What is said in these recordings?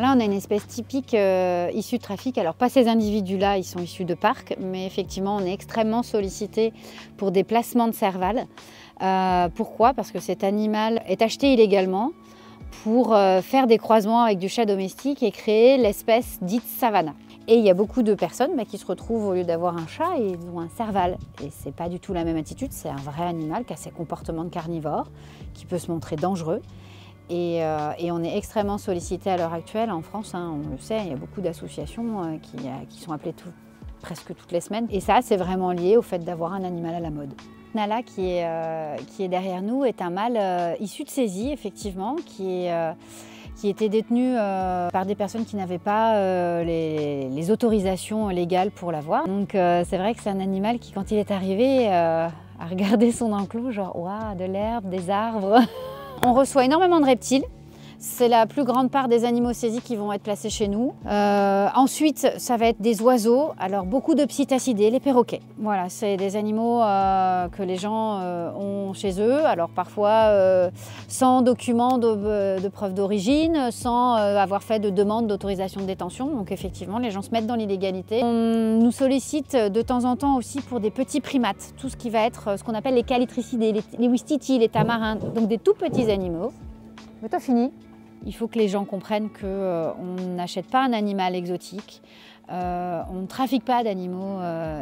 Là, on a une espèce typique issue de trafic. Alors, pas ces individus-là, ils sont issus de parcs, mais effectivement, on est extrêmement sollicité pour des placements de cervales. Pourquoi? Parce que cet animal est acheté illégalement pour faire des croisements avec du chat domestique et créer l'espèce dite savana. Et il y a beaucoup de personnes qui se retrouvent, au lieu d'avoir un chat, ils ont un serval. Et c'est pas du tout la même attitude, c'est un vrai animal qui a ses comportements de carnivore, qui peut se montrer dangereux. Et on est extrêmement sollicité à l'heure actuelle en France, on le sait, il y a beaucoup d'associations qui sont appelées presque toutes les semaines. Et ça, c'est vraiment lié au fait d'avoir un animal à la mode. Nala, qui est derrière nous, est un mâle issu de saisie, effectivement, qui était détenu par des personnes qui n'avaient pas les autorisations légales pour l'avoir. Donc c'est vrai que c'est un animal qui, quand il est arrivé, a regardé son enclos, genre waouh, de l'herbe, des arbres. On reçoit énormément de reptiles. C'est la plus grande part des animaux saisis qui vont être placés chez nous. Ensuite, ça va être des oiseaux. Alors, beaucoup de psittacidés, les perroquets. Voilà, c'est des animaux que les gens ont chez eux. Alors, parfois, sans document de preuve d'origine, sans avoir fait de demande d'autorisation de détention. Donc, effectivement, les gens se mettent dans l'illégalité. On nous sollicite de temps en temps aussi pour des petits primates. Tout ce qui va être ce qu'on appelle les calitricidés, les ouistitis, les tamarins. Donc, des tout petits animaux. Mais t'as fini. Il faut que les gens comprennent qu'on n'achète pas un animal exotique, on ne trafique pas d'animaux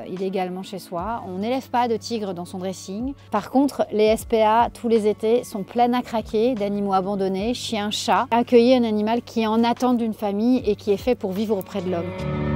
illégalement chez soi, on n'élève pas de tigres dans son dressing. Par contre, les SPA, tous les étés, sont pleines à craquer d'animaux abandonnés, chiens, chats. Accueillir un animal qui est en attente d'une famille et qui est fait pour vivre auprès de l'homme.